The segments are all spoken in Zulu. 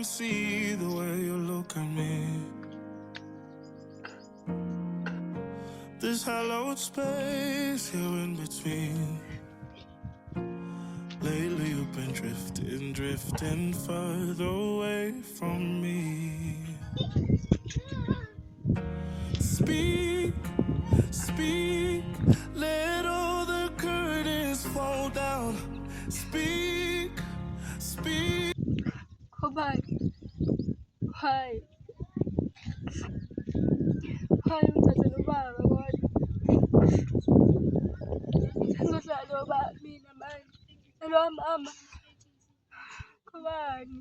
can see the way you look at me. This hallowed space here in between. Lately you've been drifting further away from me. Speak, speak, let all the curtains fall down. Speak, speak. Why? Why? Why ngithathe ubaba kodwa? Ngizohlala ubaba mina manje. Hello mama. Kubani?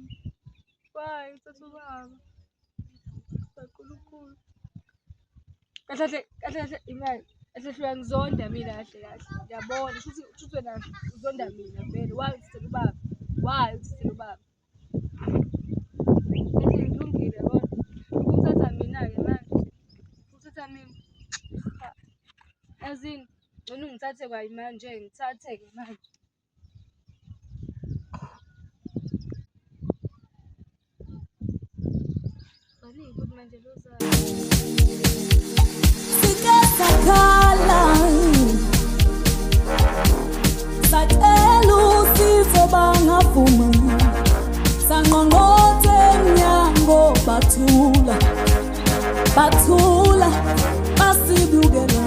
Why ngithathe ubaba? Kakhulukhulu. Kahle imali. Kahle uyangizonda mina kahle. Ngiyabona futhi wena uzonda mina vele. Why ngithathe ubaba? Why ngithathe ubaba? Ngilungile kodwa. Ungithatha mina-ke manje. Ungithatha mina. Yazini, ngcono ungithathe kwayimanje, ngithathe-ke manje. Baningi futhi manje lozayo. Sike sakhala sacela usizo bangavuma sangqongqothe emnyango bathula basibukela.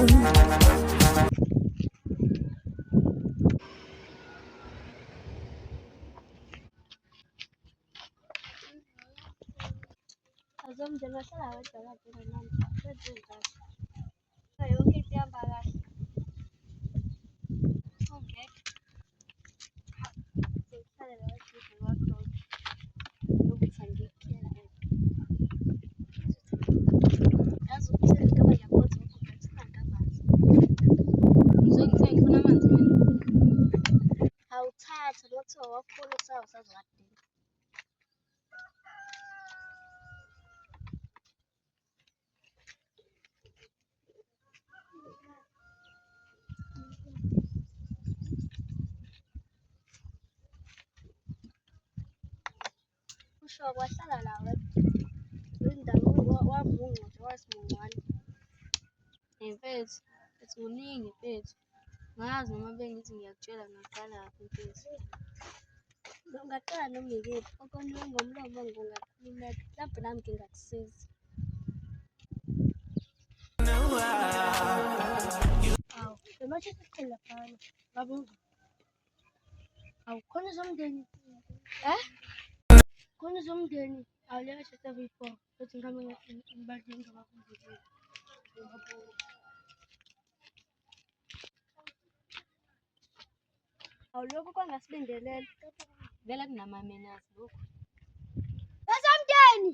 Azomndeni wahlala wedwa phela mama. Wenze njani? Yonke into ihamba kahle. Ungekho. Ngihlale la eduze kwakho. Lokuthi angikukhele. Yazi ukuthi ngoba ngiyakwazi ukuthi singamanzi. Ngizongithenga ngifuna amanzi mina. Awuthatha lo kuthiwa wakhona usawu sazowadinga. Ushoba wahlala la wendawo wamunca nje wasimungwane. Mfethu, ethi kuningi mfethu. Ngazi noma bengithi ngiyakutshela ngaqala lapha mfethu. Ngaqala noma ikephi, okonye ngomlomo ngingakhulumeka, mhlawumbe nami ngingakusiza. Awu, manje siqhele laphana. Babuza. Awu, khona zomndeni. Khona zomndeni. Awu leka nje 74. Futhi ngihambe ngibadle ngabakuzile. Awu lokhu kwangasibingelela. Vele kunamamenazi lokhu. Ezomndeni!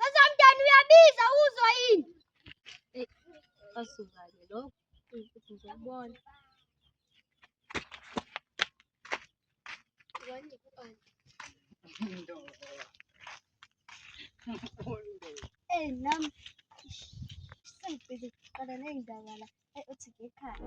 Ezomndeni uyabiza uzwa yini? Asuka-ke lokho. Futhi ngizokubona. Nami sengibhizi kuqala ney'ndaba la uthi ngekhaya.